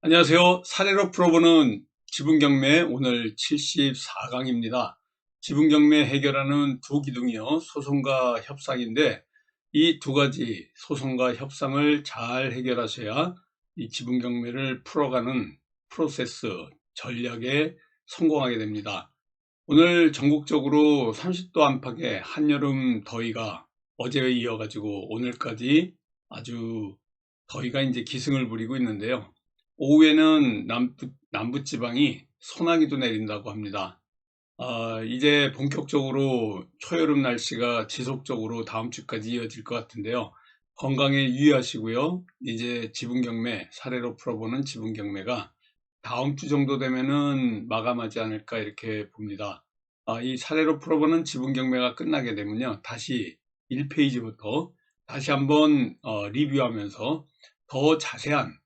안녕하세요. 사례로 풀어보는 지분경매 오늘 74강입니다. 지분경매 해결하는 두 기둥이요. 소송과 협상인데 이 두 가지 소송과 협상을 잘 해결하셔야 이 지분경매를 풀어가는 프로세스, 전략에 성공하게 됩니다. 오늘 전국적으로 30도 안팎의 한여름 더위가 어제에 이어가지고 오늘까지 아주 더위가 이제 기승을 부리고 있는데요. 오후에는 남부 지방이 소나기도 내린다고 합니다. 이제 본격적으로 초여름 날씨가 지속적으로 다음 주까지 이어질 것 같은데요. 건강에 유의하시고요. 이제 지분경매, 사례로 풀어보는 지분경매가 다음 주 정도 되면은 마감하지 않을까 이렇게 봅니다. 이 사례로 풀어보는 지분경매가 끝나게 되면요. 다시 1페이지부터 다시 한번 리뷰하면서 더 자세한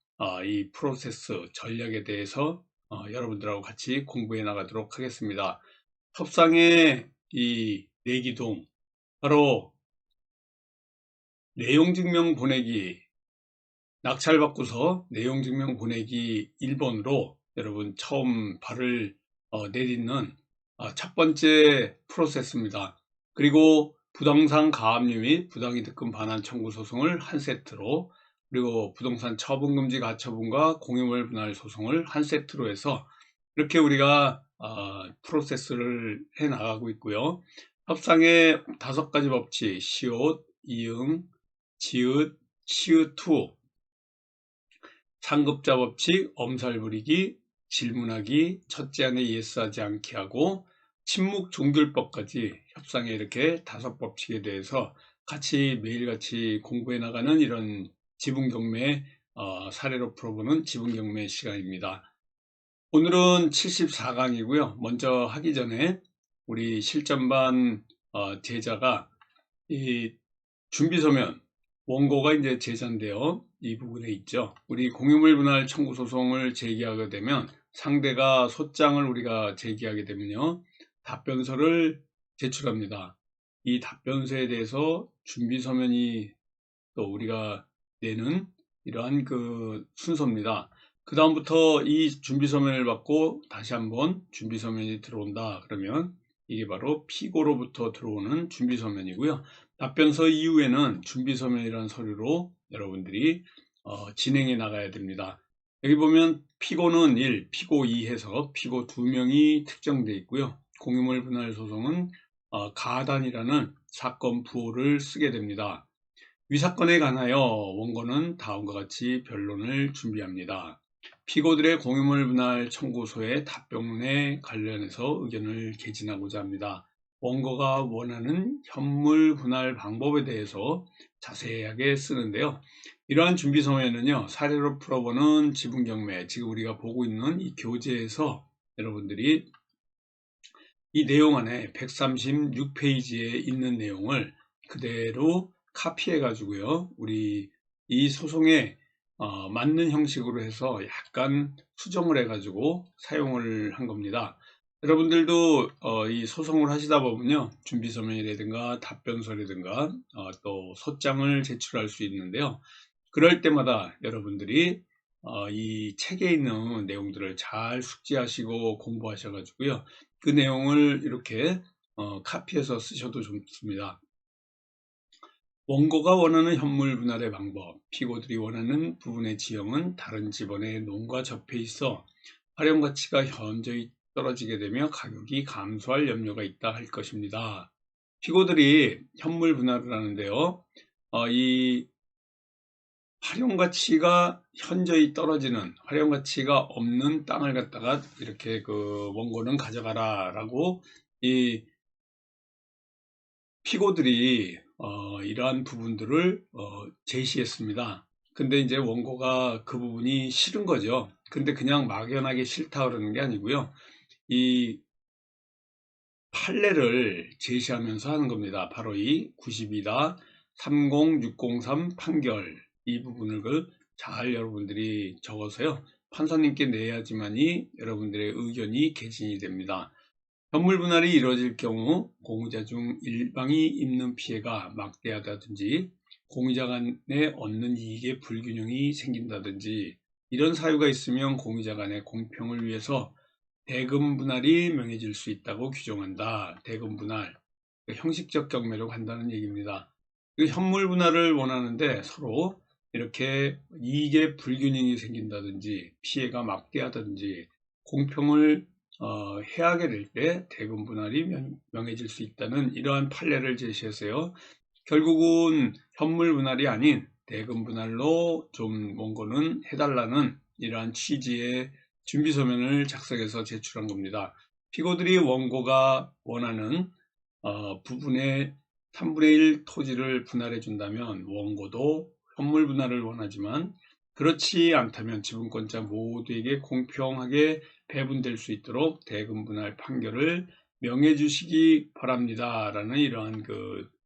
이 프로세스 전략에 대해서 여러분들하고 같이 공부해 나가도록 하겠습니다. 협상의 이 내기동, 바로 내용증명 보내기, 낙찰받고서 내용증명 보내기 1번으로 여러분 처음 발을 내딛는 첫 번째 프로세스입니다. 그리고 부동산 가압류 및 부당이득금 반환 청구 소송을 한 세트로, 그리고 부동산 처분금지 가처분과 공유물 분할 소송을 한 세트로 해서 이렇게 우리가 프로세스를 해 나가고 있고요. 협상의 5가지 법칙, 시옷, 이응, 지읒, 치읒2, 상급자 법칙, 엄살 부리기, 질문하기, 첫째 안에 예스하지 않게 하고, 침묵 종결법까지 협상에 이렇게 5법칙에 대해서 같이 매일같이 공부해 나가는 이런 지분경매 사례로 풀어보는 지분경매 시간입니다. 오늘은 74강이고요. 먼저 하기 전에 우리 실전반 제자가 이 준비서면, 원고가 이제 제자인데요. 이 부분에 있죠. 우리 공유물 분할 청구 소송을 제기하게 되면 상대가 소장을 우리가 제기하게 되면요. 답변서를 제출합니다. 이 답변서에 대해서 준비서면이 또 우리가 내는 이러한 그 순서입니다. 그 다음부터 이 준비서면을 받고 다시 한번 준비서면이 들어온다 그러면 이게 바로 피고로부터 들어오는 준비서면이고요. 답변서 이후에는 준비서면이라는 서류로 여러분들이 진행해 나가야 됩니다. 여기 보면 피고는 1, 피고 2 해서 피고 2명이 특정되어 있고요. 공유물 분할 소송은 가단이라는 사건 부호를 쓰게 됩니다. 위 사건에 관하여 원고는 다음과 같이 변론을 준비합니다. 피고들의 공유물 분할 청구서의 답변에 관련해서 의견을 개진하고자 합니다. 원고가 원하는 현물 분할 방법에 대해서 자세하게 쓰는데요. 이러한 준비서면은요, 사례로 풀어보는 지분경매, 지금 우리가 보고 있는 이 교재에서 여러분들이 이 내용 안에 136페이지에 있는 내용을 그대로 카피해 가지고요, 우리 이 소송에 맞는 형식으로 해서 약간 수정을 해 가지고 사용을 한 겁니다. 여러분들도 이 소송을 하시다 보면요, 준비서면이라든가 답변서라든가 또 소장을 제출할 수 있는데요. 그럴 때마다 여러분들이 이 책에 있는 내용들을 잘 숙지하시고 공부하셔 가지고요, 그 내용을 이렇게 카피해서 쓰셔도 좋습니다. 원고가 원하는 현물 분할의 방법, 피고들이 원하는 부분의 지형은 다른 지번에 논과 접해 있어 활용 가치가 현저히 떨어지게 되며 가격이 감소할 염려가 있다 할 것입니다. 피고들이 현물 분할을 하는데요. 이 활용 가치가 현저히 떨어지는, 활용 가치가 없는 땅을 갖다가 이렇게 그 원고는 가져가라 라고 이 피고들이 이러한 부분들을 제시했습니다. 근데 이제 원고가 그 부분이 싫은 거죠. 근데 그냥 막연하게 싫다 그러는 게 아니고요. 이 판례를 제시하면서 하는 겁니다. 바로 이 92다 30603 판결, 이 부분을 잘 여러분들이 적어서요, 판사님께 내야지만이 여러분들의 의견이 개진이 됩니다. 현물 분할이 이루어질 경우 공유자 중 일방이 입는 피해가 막대하다든지 공유자 간에 얻는 이익의 불균형이 생긴다든지 이런 사유가 있으면 공유자 간의 공평을 위해서 대금 분할이 명해질 수 있다고 규정한다. 대금 분할, 형식적 경매로 간다는 얘기입니다. 현물 분할을 원하는데 서로 이렇게 이익의 불균형이 생긴다든지 피해가 막대하다든지 공평을 해하게 될 때 대금 분할이 명해질 수 있다는 이러한 판례를 제시했어요. 결국은 현물 분할이 아닌 대금 분할로 좀 원고는 해달라는 이러한 취지의 준비 서면을 작성해서 제출한 겁니다. 피고들이 원고가 원하는 부분의 3분의 1 토지를 분할해 준다면 원고도 현물 분할을 원하지만, 그렇지 않다면 지분권자 모두에게 공평하게 배분될 수 있도록 대금 분할 판결을 명해 주시기 바랍니다 라는 이러한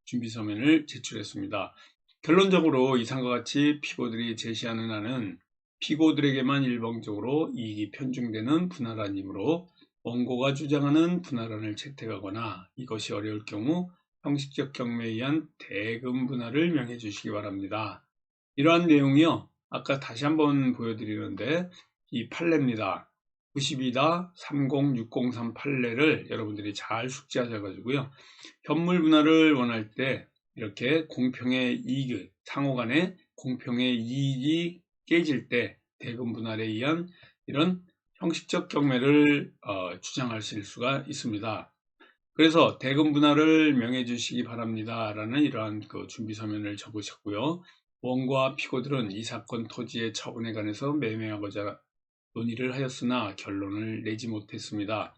준비 서면을 제출했습니다. 결론적으로 이상과 같이 피고들이 제시하는 안은 피고들에게만 일방적으로 이익이 편중되는 분할안이므로 원고가 주장하는 분할안을 채택하거나 이것이 어려울 경우 형식적 경매에 의한 대금 분할을 명해 주시기 바랍니다. 이러한 내용이요, 아까 다시 한번 보여드리는데 이 판례입니다. 92-30603 판례를 여러분들이 잘 숙지하셔가지고요, 현물 분할을 원할 때 이렇게 공평의 이익, 상호 간의 공평의 이익이 깨질 때 대금 분할에 의한 이런 형식적 경매를 주장하실 수가 있습니다. 그래서 대금 분할을 명해 주시기 바랍니다 라는 이러한 준비 서면을 적으셨고요. 원고와 피고들은 이 사건 토지의 처분에 관해서 매매하고자 논의를 하였으나 결론을 내지 못했습니다.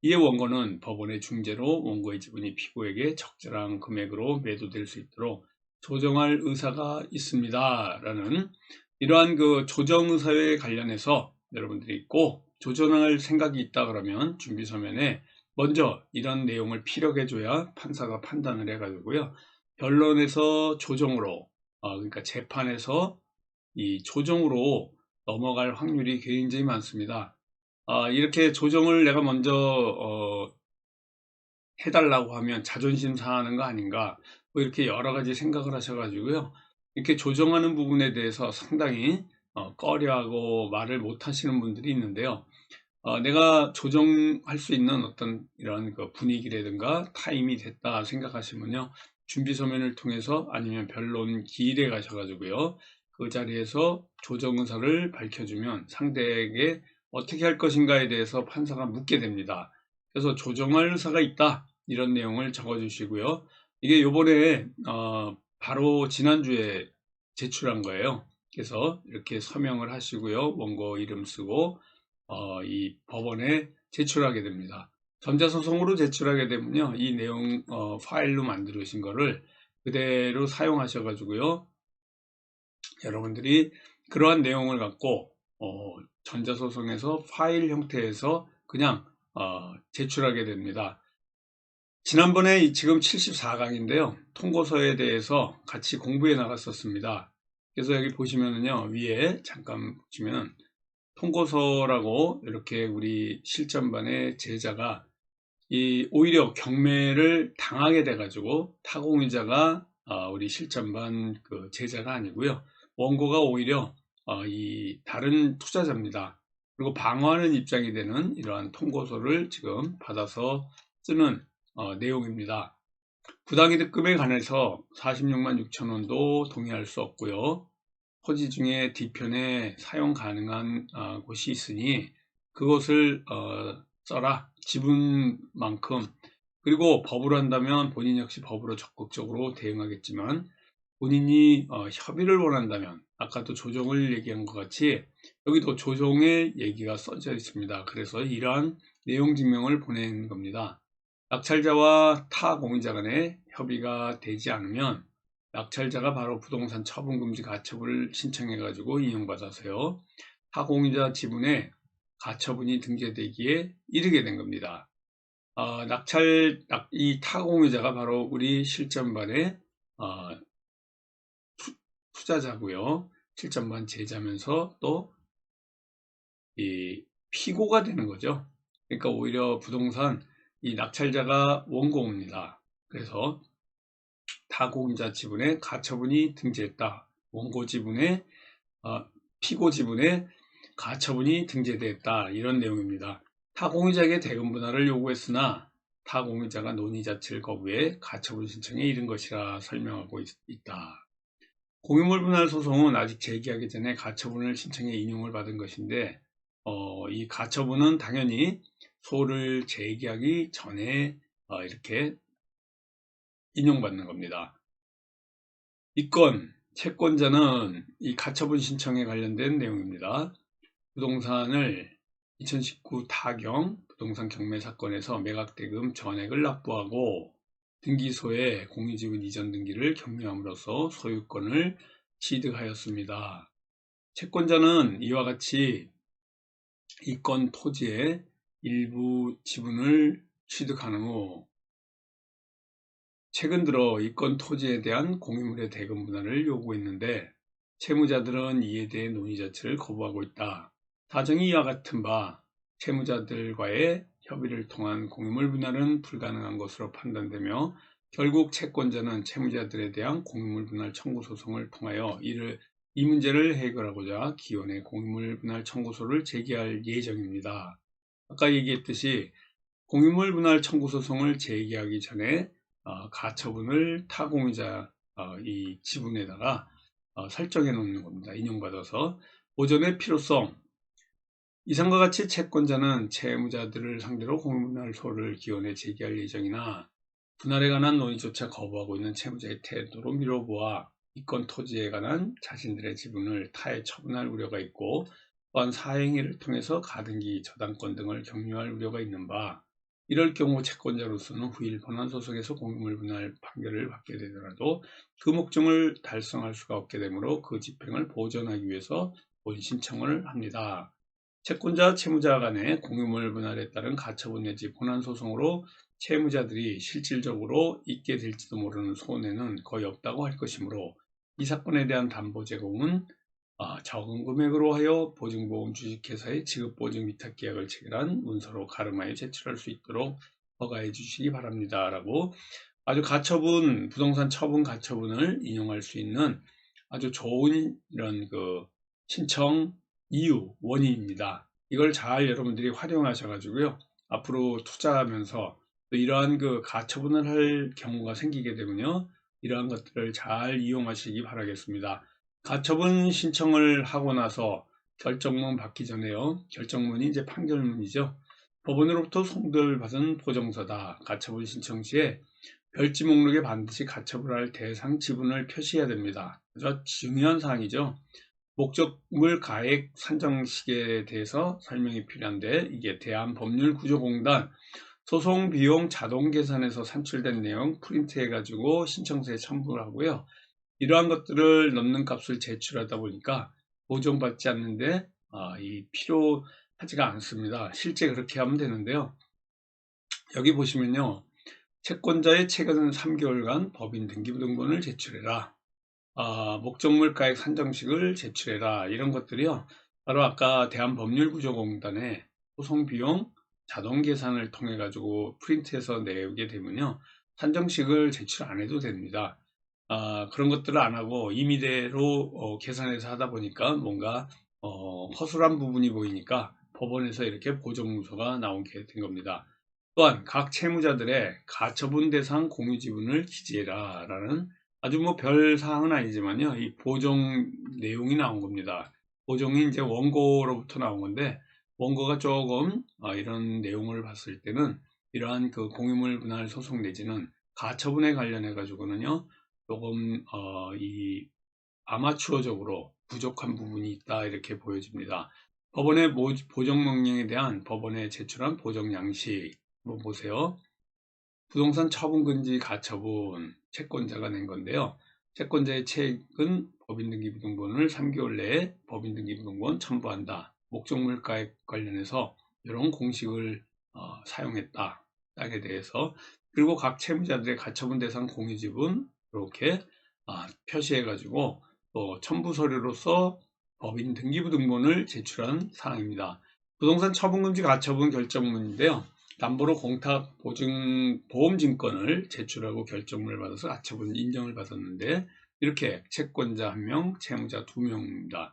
이에 원고는 법원의 중재로 원고의 지분이 피고에게 적절한 금액으로 매도될 수 있도록 조정할 의사가 있습니다 라는 이러한 조정 의사에 관련해서 여러분들이 꼭 조정할 생각이 있다 그러면 준비 서면에 먼저 이런 내용을 피력해 줘야 판사가 판단을 해 가지고요, 변론에서 조정으로 그러니까 재판에서 이 조정으로 넘어갈 확률이 굉장히 많습니다. 이렇게 조정을 내가 먼저 해달라고 하면 자존심 상하는 거 아닌가, 뭐 이렇게 여러 가지 생각을 하셔가지고요, 이렇게 조정하는 부분에 대해서 상당히 꺼려하고 말을 못 하시는 분들이 있는데요. 내가 조정할 수 있는 어떤 이런 분위기라든가 타임이 됐다 생각하시면요, 준비 서면을 통해서 아니면 변론 기일에 가셔가지고요, 그 자리에서 조정 의사를 밝혀주면 상대에게 어떻게 할 것인가에 대해서 판사가 묻게 됩니다. 그래서 조정할 의사가 있다, 이런 내용을 적어주시고요. 이게 요번에 바로 지난주에 제출한 거예요. 그래서 이렇게 서명을 하시고요, 원고 이름 쓰고 이 법원에 제출하게 됩니다. 전자소송으로 제출하게 되면요, 이 내용 파일로 만들으신 거를 그대로 사용하셔가지고요, 여러분들이 그러한 내용을 갖고 전자소송에서 파일 형태에서 그냥 제출하게 됩니다. 지난번에 지금 74강인데요. 통고서에 대해서 같이 공부해 나갔었습니다. 그래서 여기 보시면은요, 위에 잠깐 보시면 통고서라고 이렇게 우리 실전반의 제자가 오히려 경매를 당하게 돼가지고 타공유자가 우리 실전반 제자가 아니고요, 원고가 오히려 이 다른 투자자입니다. 그리고 방어하는 입장이 되는 이러한 통고서를 지금 받아서 쓰는 내용입니다. 부당이득금에 관해서 46만 6천 원도 동의할 수 없고요. 토지 중에 뒤편에 사용 가능한 곳이 있으니 그것을 써라, 지분만큼. 그리고 법으로 한다면 본인 역시 법으로 적극적으로 대응하겠지만, 본인이 협의를 원한다면 아까도 조정을 얘기한 것 같이 여기도 조정의 얘기가 써져 있습니다. 그래서 이러한 내용 증명을 보낸 겁니다. 낙찰자와 타 공유자 간에 협의가 되지 않으면 낙찰자가 바로 부동산 처분금지 가처분을 신청해 가지고 인용받아서요, 타 공유자 지분에 가처분이 등재되기에 이르게 된 겁니다. 이 타 공유자가 바로 우리 실전반의 투자자고요, 실전반 제자면서 또 이 피고가 되는 거죠. 그러니까 오히려 부동산 이 낙찰자가 원고입니다. 그래서 타공자 지분에 가처분이 등재했다. 원고 지분에 피고 지분에 가처분이 등재되었다. 이런 내용입니다. 타공유자에게 대금 분할을 요구했으나 타공유자가 논의 자체를 거부해 가처분 신청에 이른 것이라 설명하고 있다. 공유물 분할 소송은 아직 제기하기 전에 가처분을 신청해 인용을 받은 것인데 이 가처분은 당연히 소를 제기하기 전에 이렇게 인용받는 겁니다. 이건 채권자는 이 가처분 신청에 관련된 내용입니다. 부동산을 2019 타경 부동산 경매 사건에서 매각대금 전액을 납부하고 등기소에 공유지분 이전 등기를 격려함으로써 소유권을 취득하였습니다. 채권자는 이와 같이 이 건 토지의 일부 지분을 취득한 후 최근 들어 이 건 토지에 대한 공유물의 대금 분할을 요구했는데 채무자들은 이에 대해 논의 자체를 거부하고 있다. 사정이 이와 같은 바 채무자들과의 협의를 통한 공유물 분할은 불가능한 것으로 판단되며 결국 채권자는 채무자들에 대한 공유물 분할 청구 소송을 통하여 이 문제를 해결하고자 기원의 공유물 분할 청구서를 제기할 예정입니다. 아까 얘기했듯이 공유물 분할 청구 소송을 제기하기 전에 가처분을 타공유자 이 지분에다가 설정해 놓는 겁니다. 인용받아서 보존의 필요성. 이상과 같이 채권자는 채무자들을 상대로 공유분할소를 기원해 제기할 예정이나 분할에 관한 논의조차 거부하고 있는 채무자의 태도로 미뤄보아 이 건 토지에 관한 자신들의 지분을 타에 처분할 우려가 있고 또한 사행위를 통해서 가등기, 저당권 등을 격려할 우려가 있는 바 이럴 경우 채권자로서는 후일 본안소송에서 공유물 분할 판결을 받게 되더라도 그 목적을 달성할 수가 없게 되므로 그 집행을 보전하기 위해서 본 신청을 합니다. 채권자, 채무자 간의 공유물 분할에 따른 가처분 내지 본안소송으로 채무자들이 실질적으로 있게 될지도 모르는 손해는 거의 없다고 할 것이므로 이 사건에 대한 담보 제공은 적은 금액으로 하여 보증보험 주식회사의 지급보증 위탁계약을 체결한 문서로 가름하여 제출할 수 있도록 허가해 주시기 바랍니다. 라고 아주 가처분, 부동산 처분 가처분을 인용할 수 있는 아주 좋은 이런 신청 이유, 원인입니다. 이걸 잘 여러분들이 활용하셔가지고요. 앞으로 투자하면서 또 이러한 가처분을 할 경우가 생기게 되면요. 이러한 것들을 잘 이용하시기 바라겠습니다. 가처분 신청을 하고 나서 결정문 받기 전에요. 결정문이 이제 판결문이죠. 법원으로부터 송달받은 보정서다. 가처분 신청 시에 별지 목록에 반드시 가처분할 대상 지분을 표시해야 됩니다. 아주 중요한 사항이죠. 목적물 가액 산정식에 대해서 설명이 필요한데 이게 대한법률구조공단 소송비용 자동계산에서 산출된 내용 프린트해가지고 신청서에 첨부를 하고요. 이러한 것들을 넣는 값을 제출하다 보니까 보정받지 않는데 필요하지가 않습니다. 실제 그렇게 하면 되는데요. 여기 보시면요. 채권자의 최근 3개월간 법인 등기부등본을 제출해라. 목적물 가액 산정식을 제출해라. 이런 것들이요. 바로 아까 대한법률구조공단의 소송비용 자동계산을 통해 가지고 프린트해서 내게 되면요. 산정식을 제출 안 해도 됩니다. 그런 것들을 안 하고 임의대로 계산해서 하다 보니까 뭔가 허술한 부분이 보이니까 법원에서 이렇게 보정문서가 나오게 된 겁니다. 또한 각 채무자들의 가처분 대상 공유지분을 기재해라 라는 아주 별 사항은 아니지만요. 이 보정 내용이 나온 겁니다. 보정이 이제 원고로부터 나온 건데 원고가 조금 이런 내용을 봤을 때는 이러한 공유물 분할 소송 내지는 가처분에 관련해 가지고는요. 조금 이 아마추어적으로 부족한 부분이 있다 이렇게 보여집니다. 법원의 보정명령에 대한 법원에 제출한 보정양식 한번 보세요. 부동산 처분금지 가처분 채권자가 낸 건데요. 채권자의 최근 법인등기부등본을 3개월 내에 법인등기부등본 첨부한다. 목적물가액 관련해서 이런 공식을 사용했다. 땅에 대해서 그리고 각 채무자들의 가처분 대상 공유지분 이렇게 표시해 가지고 또 첨부 서류로서 법인 등기부등본을 제출한 사항입니다. 부동산 처분금지 가처분 결정문인데요. 담보로 공탁 보험증권을 제출하고 결정문을 받아서 가처분 인정을 받았는데 이렇게 채권자 1명, 채무자 2명입니다.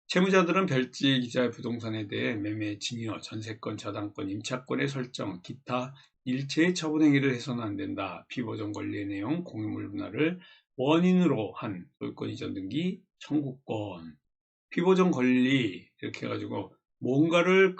채무자들은 별지 기자의 부동산에 대해 매매, 증여, 전세권, 저당권, 임차권의 설정, 기타 일체의 처분 행위를 해서는 안 된다. 피보전 권리의 내용, 공유물 분할을 원인으로 한 소유권 이전 등기 청구권. 피보전 권리 이렇게 해가지고 뭔가를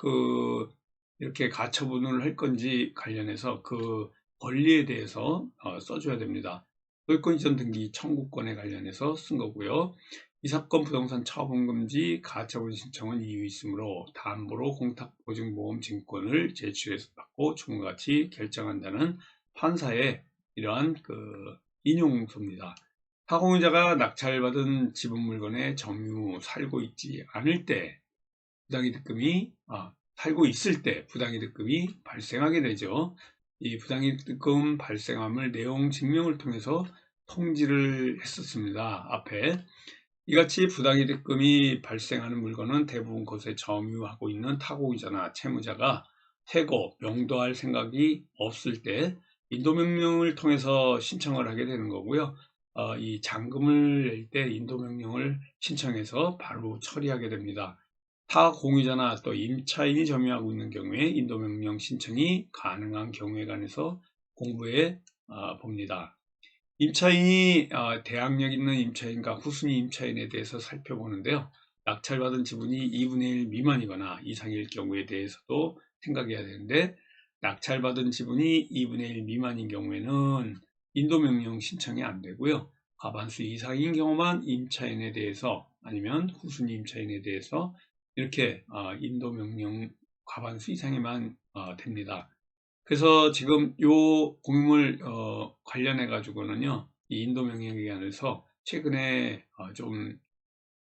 이렇게 가처분을 할 건지 관련해서 그 권리에 대해서 써줘야 됩니다. 소유권 이전 등기 청구권에 관련해서 쓴 거고요. 이 사건 부동산 처분금지 가처분 신청은 이유 있으므로 담보로 공탁보증보험 증권을 제출해서 받고 주문과 같이 결정한다는 판사의 이러한 인용서입니다. 타공유자가 낙찰받은 지분 물건에 점유 살고 있지 않을 때 부당이득금이 살고 있을 때 부당이득금이 발생하게 되죠. 이 부당이득금 발생함을 내용 증명을 통해서 통지를 했었습니다. 앞에 이같이 부당이득금이 발생하는 물건은 대부분 것에 점유하고 있는 타고이자나 채무자가 퇴고, 명도할 생각이 없을 때 인도명령을 통해서 신청을 하게 되는 거고요. 이 잔금을 낼 때 인도명령을 신청해서 바로 처리하게 됩니다. 타 공유자나 또 임차인이 점유하고 있는 경우에 인도명령 신청이 가능한 경우에 관해서 공부해 봅니다. 임차인이 대항력 있는 임차인과 후순위 임차인에 대해서 살펴보는데요. 낙찰받은 지분이 2분의 1 미만이거나 이상일 경우에 대해서도 생각해야 되는데 낙찰받은 지분이 2분의 1 미만인 경우에는 인도명령 신청이 안 되고요. 과반수 이상인 경우만 임차인에 대해서 아니면 후순위 임차인에 대해서 이렇게 인도명령 과반수 이상이만 됩니다. 그래서 지금 요 공유물 관련해 가지고는요, 이 인도명령에 관해서 최근에 좀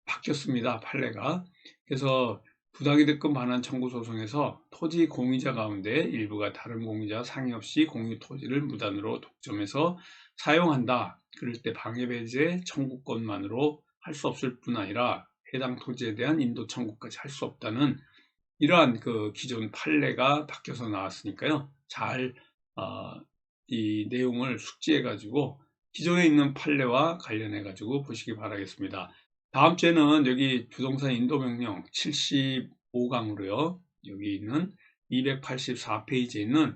바뀌었습니다. 판례가. 그래서 부당이득금 반환 청구 소송에서 토지 공유자 가운데 일부가 다른 공유자 상의 없이 공유 토지를 무단으로 독점해서 사용한다. 그럴 때 방해배제 청구권만으로 할 수 없을 뿐 아니라 해당 토지에 대한 인도 청구까지 할 수 없다는 이러한 기존 판례가 바뀌어서 나왔으니까요. 잘 이 내용을 숙지해 가지고 기존에 있는 판례와 관련해 가지고 보시기 바라겠습니다. 다음 주에는 여기 부동산 인도명령 75강으로요. 여기 있는 284페이지에 있는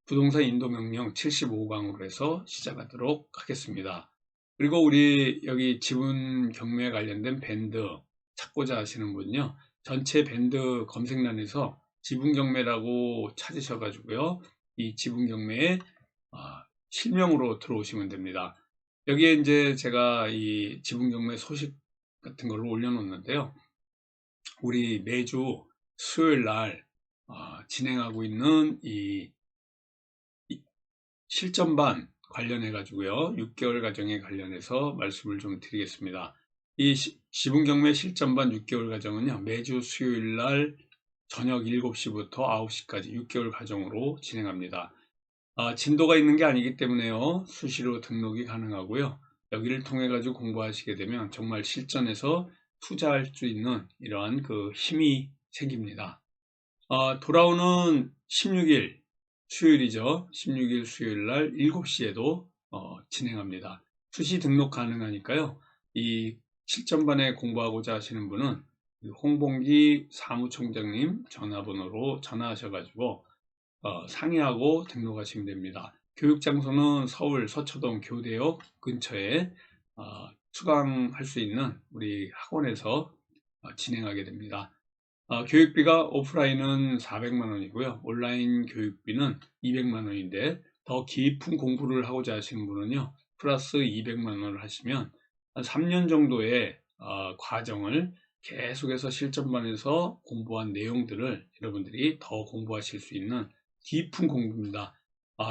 부동산 인도명령 75강으로 해서 시작하도록 하겠습니다. 그리고 우리 여기 지분 경매에 관련된 밴드 찾고자 하시는 분요. 전체 밴드 검색란에서 지분 경매라고 찾으셔가지고요. 이 지분 경매에 실명으로 들어오시면 됩니다. 여기에 이제 제가 이 지분 경매 소식 같은 걸로 올려놓는데요. 우리 매주 수요일 날 진행하고 있는 이 실전반 관련해 가지고요. 6개월 과정에 관련해서 말씀을 좀 드리겠습니다. 이 지분 경매 실전반 6개월 과정은요. 매주 수요일 날 저녁 7시부터 9시까지 6개월 과정으로 진행합니다. 진도가 있는 게 아니기 때문에요. 수시로 등록이 가능하고요. 여기를 통해 가지고 공부하시게 되면 정말 실전에서 투자할 수 있는 이러한 힘이 생깁니다. 돌아오는 16일 수요일이죠. 16일 수요일 날 7시에도 진행합니다. 수시 등록 가능하니까요. 이 실전반에 공부하고자 하시는 분은 홍봉기 사무총장님 전화번호로 전화하셔가지고 상의하고 등록하시면 됩니다. 교육장소는 서울 서초동 교대역 근처에 수강할 수 있는 우리 학원에서 진행하게 됩니다. 교육비가 오프라인은 400만 원이고요. 온라인 교육비는 200만 원인데 더 깊은 공부를 하고자 하시는 분은요. 플러스 200만 원을 하시면 한 3년 정도의 과정을 계속해서 실전반에서 공부한 내용들을 여러분들이 더 공부하실 수 있는 깊은 공부입니다.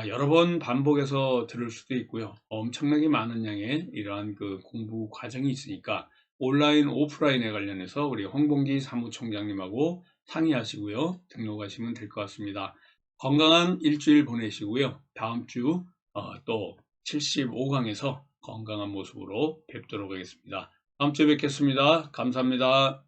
여러 번 반복해서 들을 수도 있고요. 엄청나게 많은 양의 이러한 공부 과정이 있으니까 온라인, 오프라인에 관련해서 우리 홍봉기 사무총장님하고 상의하시고요. 등록하시면 될 것 같습니다. 건강한 일주일 보내시고요. 다음 주 또 75강에서 건강한 모습으로 뵙도록 하겠습니다. 다음 주에 뵙겠습니다. 감사합니다.